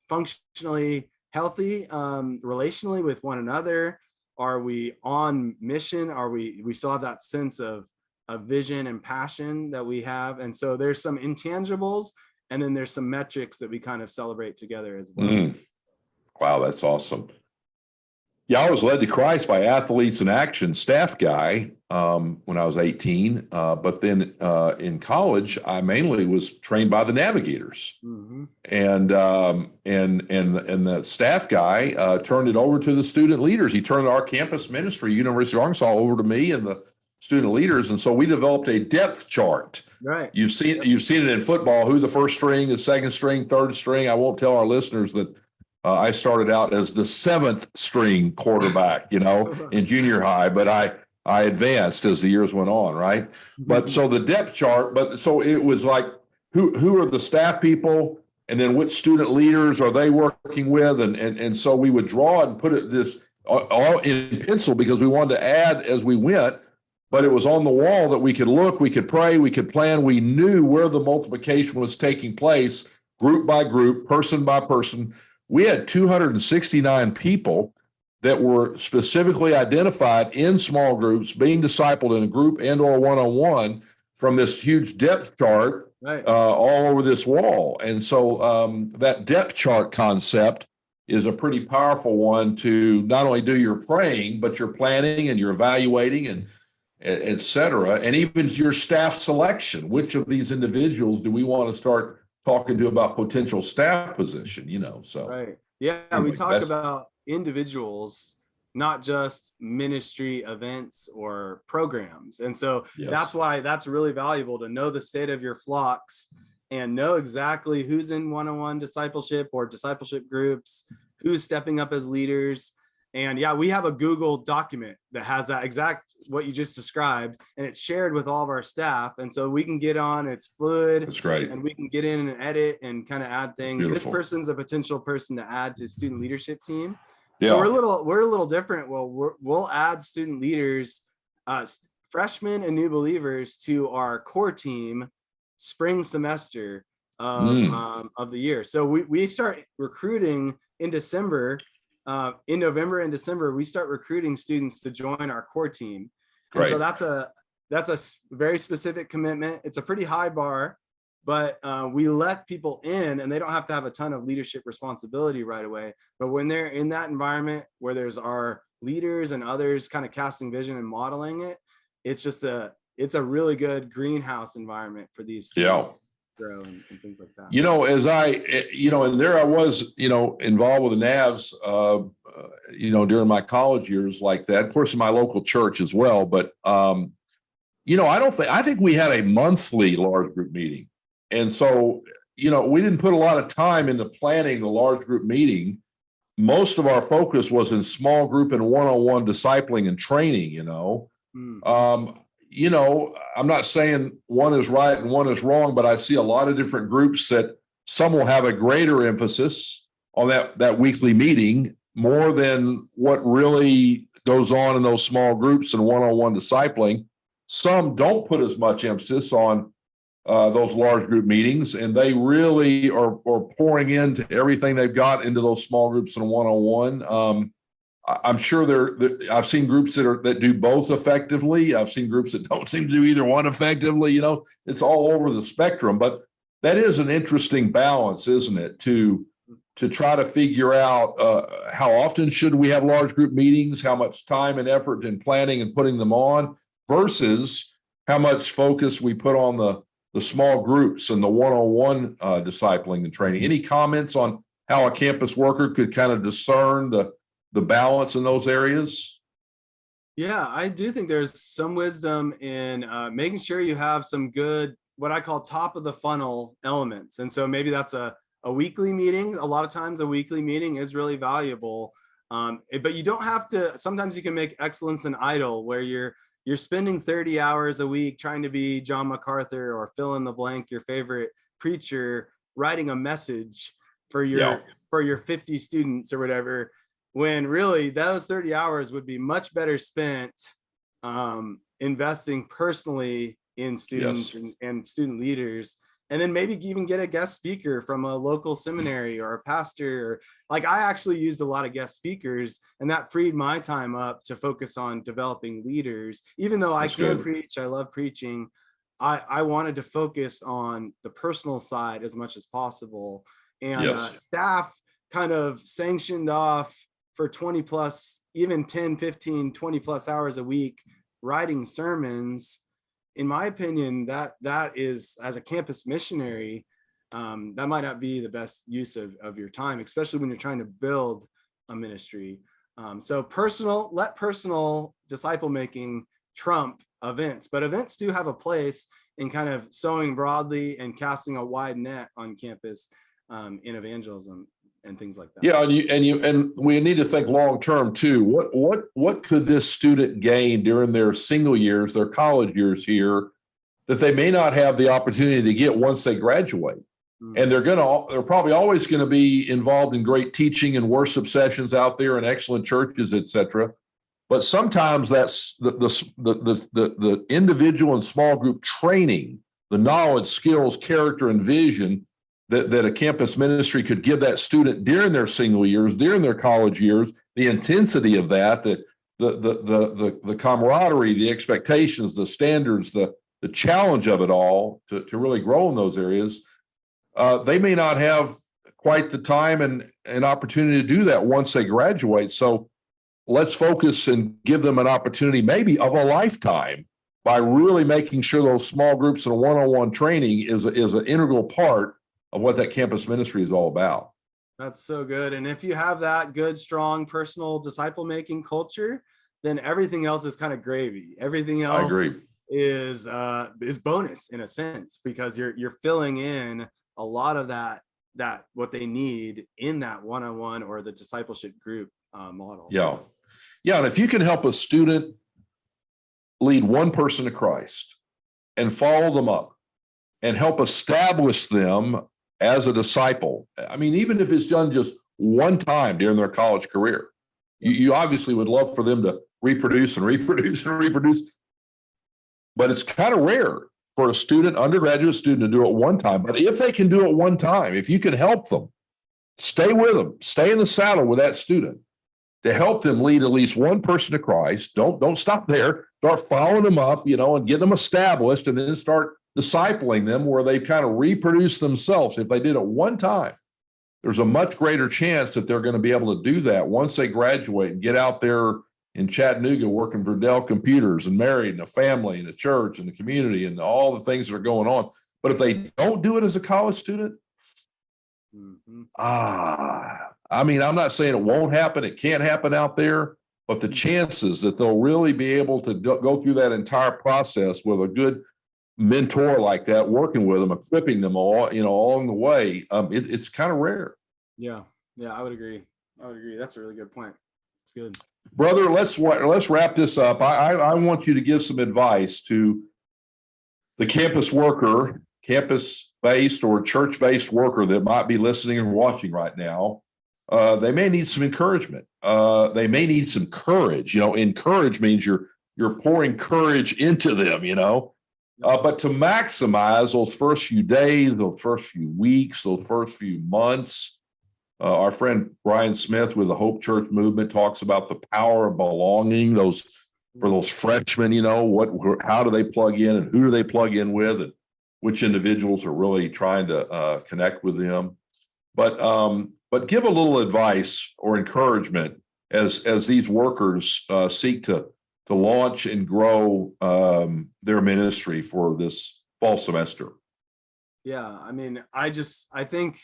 functionally healthy relationally with one another? Are we on mission? We still have that sense of vision and passion that we have? And so there's some intangibles, and then there's some metrics that we kind of celebrate together as well. Wow, that's awesome. Yeah, I was led to Christ by Athletes in Action staff guy when I was 18. But then in college, I mainly was trained by the Navigators. Mm-hmm. And the staff guy turned it over to the student leaders. He turned our campus ministry, University of Arkansas, over to me and the student leaders. And so we developed a depth chart. Right. You've seen it in football, who the first string, the second string, third string. I won't tell our listeners that I started out as the seventh string quarterback, in junior high, but I advanced as the years went on, right? But so the depth chart, so it was like, who are the staff people, and then which student leaders are they working with, and so we would draw and put this all in pencil because we wanted to add as we went, but it was on the wall that we could look, we could pray, we could plan, we knew where the multiplication was taking place, group by group, person by person. We had 269 people that were specifically identified in small groups, being discipled in a group and or one-on-one from this huge depth chart all over this wall. And so that depth chart concept is a pretty powerful one to not only do your praying, but your planning and your evaluating and et cetera, and even your staff selection. Which of these individuals do we want to start talking to about potential staff position, so. Right. Yeah. Anyway, we talk about individuals, not just ministry events or programs. And so that's why that's really valuable to know the state of your flocks and know exactly who's in one-on-one discipleship or discipleship groups, who's stepping up as leaders. And we have a Google document that has that exact what you just described, and it's shared with all of our staff. And so we can get on, it's fluid. That's great. And we can get in and edit and kind of add things. This person's a potential person to add to student leadership team. Yeah. So we're a little different. Well, we'll add student leaders, freshmen and new believers to our core team spring semester of the year. So we start recruiting in December. In November and December, we start recruiting students to join our core team. And so that's a very specific commitment. It's a pretty high bar, but we let people in and they don't have to have a ton of leadership responsibility right away. But when they're in that environment where there's our leaders and others kind of casting vision and modeling it, it's a really good greenhouse environment for these students. Grow and things like that. As and there I was, involved with the Navs, during my college years like that, of course, in my local church as well. But, I think we had a monthly large group meeting. And so, we didn't put a lot of time into planning the large group meeting. Most of our focus was in small group and one-on-one discipling and training, I'm not saying one is right and one is wrong, but I see a lot of different groups that some will have a greater emphasis on that weekly meeting more than what really goes on in those small groups and one-on-one discipling. Some don't put as much emphasis on those large group meetings, and they really are pouring into everything they've got into those small groups and one-on-one. I'm sure I've seen groups that do both effectively. I've seen groups that don't seem to do either one effectively. It's all over the spectrum, but that is an interesting balance, isn't it? To try to figure out how often should we have large group meetings, how much time and effort in planning and putting them on versus how much focus we put on the small groups and the one-on-one discipling and training. Any comments on how a campus worker could kind of discern the balance in those areas? Yeah, I do think there's some wisdom in making sure you have some good, what I call top of the funnel elements. And so maybe that's a weekly meeting. A lot of times a weekly meeting is really valuable. But you don't have to, sometimes you can make excellence an idol where you're spending 30 hours a week trying to be John MacArthur or fill in the blank, your favorite preacher, writing a message for your 50 students or whatever, when really those 30 hours would be much better spent investing personally in students and student leaders. And then maybe even get a guest speaker from a local seminary or a pastor. Like I actually used a lot of guest speakers, and that freed my time up to focus on developing leaders. Even though I can preach, I love preaching, I wanted to focus on the personal side as much as possible. And staff kind of sanctioned off for 20 plus, even 10, 15, 20 plus hours a week, writing sermons. In my opinion, that is, as a campus missionary, that might not be the best use of your time, especially when you're trying to build a ministry. So let personal disciple making trump events, but events do have a place in kind of sowing broadly and casting a wide net on campus in evangelism and things like that. Yeah, and we need to think long term too. What could this student gain during their single years, their college years here, that they may not have the opportunity to get once they graduate? And they're probably always going to be involved in great teaching and worship sessions out there and excellent churches, et cetera. But sometimes that's the individual and small group training, the knowledge, skills, character, and vision that a campus ministry could give that student during their single years, during their college years, the intensity of that, the camaraderie, the expectations, the standards, the challenge of it all to really grow in those areas. They may not have quite the time and opportunity to do that once they graduate. So let's focus and give them an opportunity maybe of a lifetime by really making sure those small groups and one-on-one training is an integral part of what that campus ministry is all about. That's so good. And if you have that good, strong, personal disciple making culture, then everything else is kind of gravy. Everything else is bonus in a sense, because you're filling in a lot of that what they need in that one-on-one or the discipleship group model. Yeah. And if you can help a student lead one person to Christ and follow them up and help establish them as a disciple, I mean, even if it's done just one time during their college career, you obviously would love for them to reproduce, but it's kind of rare for a student, undergraduate student, to do it one time. But if they can do it one time, if you can help them, stay with them, stay in the saddle with that student to help them lead at least one person to Christ. Don't stop there. Start following them up, and get them established, and then start discipling them where they kind of reproduce themselves. If they did it one time, there's a much greater chance that they're going to be able to do that once they graduate and get out there in Chattanooga working for Dell Computers and married and a family and a church and the community and all the things that are going on. But if they don't do it as a college student, I mean, I'm not saying it won't happen. It can't happen out there, but the chances that they'll really be able to go through that entire process with a good mentor like that, working with them, equipping them all, along the way, it's kind of rare. Yeah, I would agree. That's a really good point. It's good. Brother, let's wrap this up. I want you to give some advice to the campus worker, campus-based or church-based worker that might be listening and watching right now. They may need some encouragement. They may need some courage. Encourage means you're pouring courage into them, but to maximize those first few days, those first few weeks, those first few months, Our friend Brian Smith with the Hope Church movement talks about the power of belonging. For those freshmen, how do they plug in, and who do they plug in with, and which individuals are really trying to connect with them. But give a little advice or encouragement as these workers seek to launch and grow their ministry for this fall semester. Yeah, I mean, I think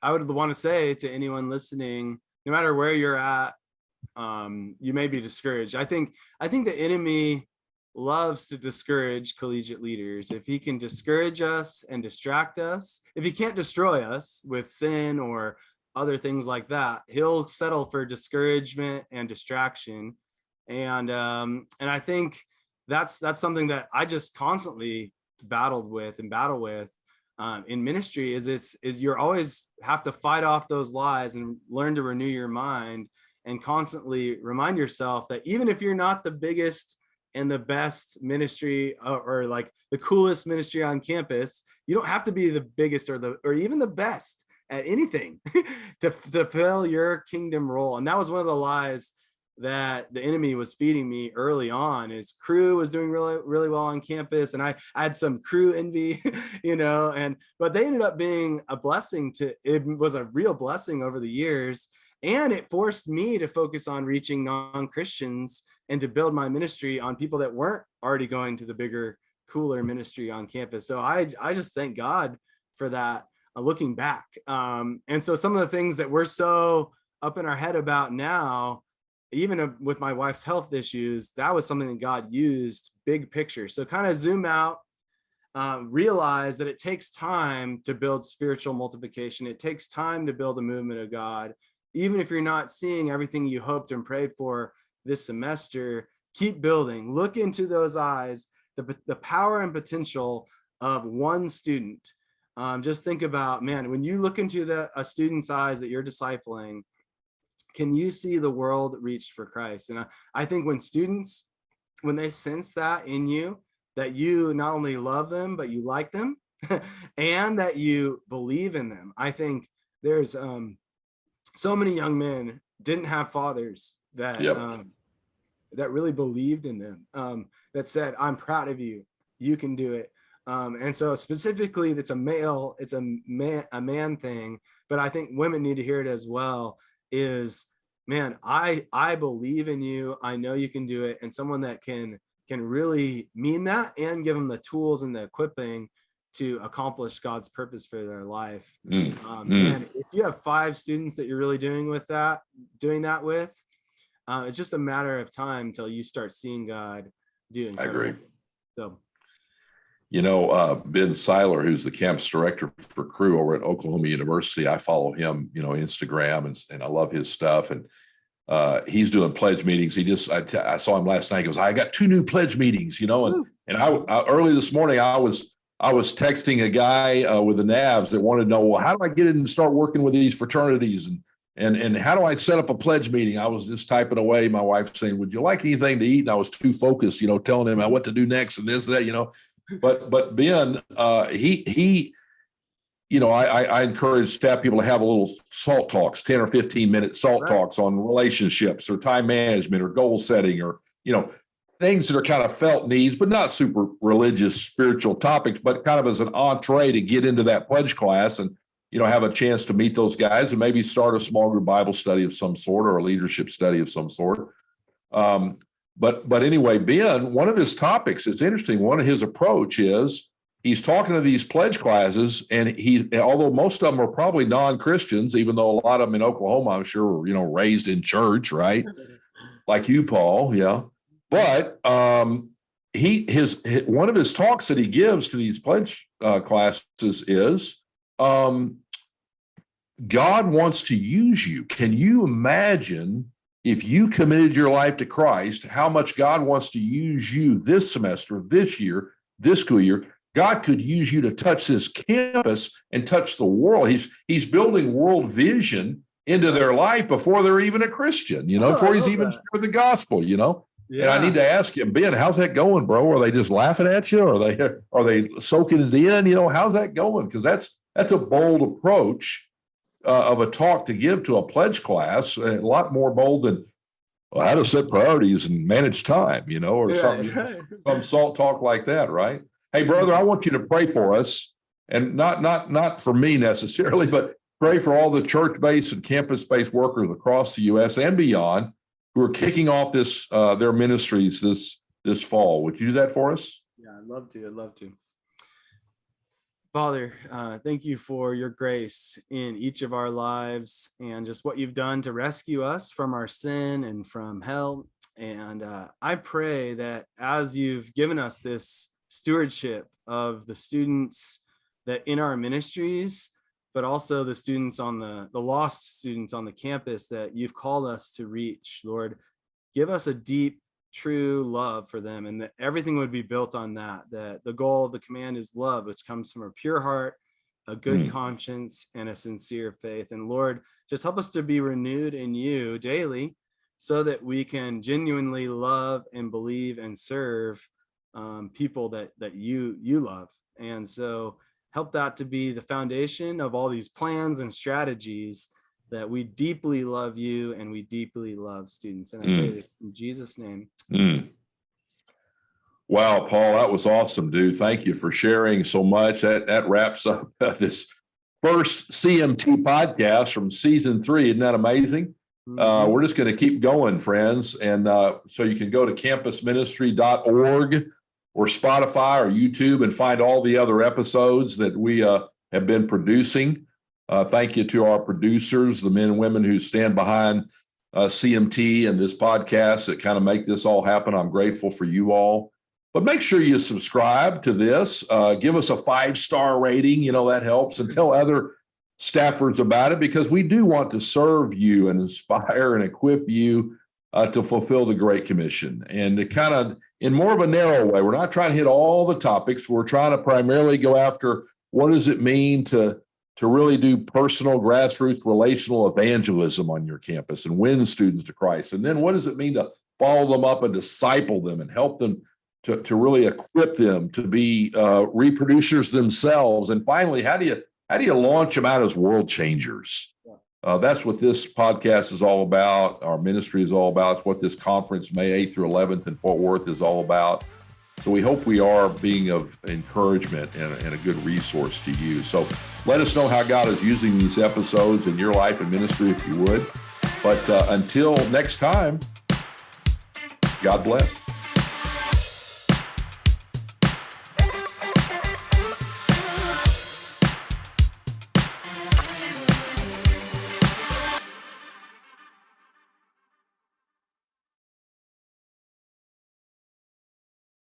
I would want to say to anyone listening, no matter where you're at, you may be discouraged. I think the enemy loves to discourage collegiate leaders. If he can discourage us and distract us, if he can't destroy us with sin or other things like that, he'll settle for discouragement and distraction. And I think that's something that I just constantly battle with in ministry. Is you're always have to fight off those lies and learn to renew your mind and constantly remind yourself that even if you're not the biggest and the best ministry or like the coolest ministry on campus, you don't have to be the biggest or even the best at anything to fulfill your kingdom role. And that was one of the lies that the enemy was feeding me early on. Is crew was doing really, really well on campus, and I had some crew envy, but they ended up being a blessing it was a real blessing over the years. And it forced me to focus on reaching non-Christians and to build my ministry on people that weren't already going to the bigger, cooler ministry on campus. So I just thank God for that, looking back. And so some of the things that we're so up in our head about now, even with my wife's health issues, that was something that God used big picture. So kind of zoom out, realize that it takes time to build spiritual multiplication. It takes time to build a movement of God. Even if you're not seeing everything you hoped and prayed for this semester, keep building. Look into those eyes, the power and potential of one student. Just think about, man, when you look into a student's eyes that you're discipling, can you see the world reached for Christ? And I think when students, when they sense that in you, that you not only love them, but you like them and that you believe in them. I think there's so many young men didn't have fathers that that really believed in them, that said, I'm proud of you, you can do it. And so specifically, it's a man thing, but I think women need to hear it as well, is, man, I believe in you, I know you can do it. And someone that can really mean that and give them the tools and the equipping to accomplish God's purpose for their life. And if you have 5 students that you're really doing that with, it's just a matter of time until you start seeing God do incredible. I agree. So, Ben Seiler, who's the campus director for Crew over at Oklahoma University, I follow him, Instagram, and I love his stuff. And he's doing pledge meetings. I saw him last night. He goes, I got 2 new pledge meetings, and I early this morning, I was texting a guy with the NAVs that wanted to know, well, how do I get in and start working with these fraternities? And how do I set up a pledge meeting? I was just typing away. My wife saying, would you like anything to eat? And I was too focused, telling him what to do next and this and that, But Ben, I encourage staff people to have a little SALT talks, 10 or 15 minute SALT talks on relationships or time management or goal setting or, things that are kind of felt needs, but not super religious, spiritual topics, but kind of as an entree to get into that pledge class and, have a chance to meet those guys and maybe start a small group Bible study of some sort or a leadership study of some sort. But anyway, Ben, one of his topics, it's interesting, one of his approach is he's talking to these pledge classes, and although most of them are probably non-Christians, even though a lot of them in Oklahoma, I'm sure, were, raised in church, right? Like you, Paul, yeah. But his one of his talks that he gives to these pledge classes is, God wants to use you. Can you imagine if you committed your life to Christ, how much God wants to use you this semester, this year, this school year? God could use you to touch this campus and touch the world. He's building world vision into their life before they're even a Christian, before he's even shared the gospel, Yeah. And I need to ask you, Ben, how's that going, bro? Are they just laughing at you? Are they soaking it in? How's that going? Because that's a bold approach. of a talk to give to a pledge class, a lot more bold than how to set priorities and manage time, or some salt talk like that, right? Hey, brother, I want you to pray for us, and not for me necessarily, but pray for all the church-based and campus-based workers across the U.S. and beyond who are kicking off their ministries this fall. Would you do that for us? Yeah, I'd love to. Father, thank you for your grace in each of our lives and just what you've done to rescue us from our sin and from hell. And I pray that as you've given us this stewardship of the students that in our ministries, but also the students on the lost students on the campus that you've called us to reach, Lord, give us a deep, true love for them, and that everything would be built on that the goal of the command is love, which comes from a pure heart, a good conscience, and a sincere faith. And Lord, just help us to be renewed in you daily so that we can genuinely love and believe and serve people that you love. And so help that to be the foundation of all these plans and strategies, that we deeply love you and we deeply love students. And I pray this in Jesus' name. Wow, Paul, that was awesome, dude. Thank you for sharing so much. That wraps up this first CMT podcast from season 3. Isn't that amazing? We're just going to keep going, friends. And so you can go to campusministry.org or Spotify or YouTube and find all the other episodes that we have been producing. Thank you to our producers, the men and women who stand behind CMT and this podcast that kind of make this all happen. I'm grateful for you all. But make sure you subscribe to this. Give us a 5-star rating. That helps. And tell other staffers about it, because we do want to serve you and inspire and equip you to fulfill the Great Commission. And to kind of, in more of a narrow way, we're not trying to hit all the topics. We're trying to primarily go after what does it mean to really do personal, grassroots, relational evangelism on your campus and win students to Christ. And then what does it mean to follow them up and disciple them and help them to really equip them to be reproducers themselves? And finally, how do you launch them out as world changers? That's what this podcast is all about. Our ministry is all about. It's what this conference, May 8th through 11th in Fort Worth, is all about. So we hope we are being of encouragement and a good resource to you. So let us know how God is using these episodes in your life and ministry, if you would. But until next time, God bless.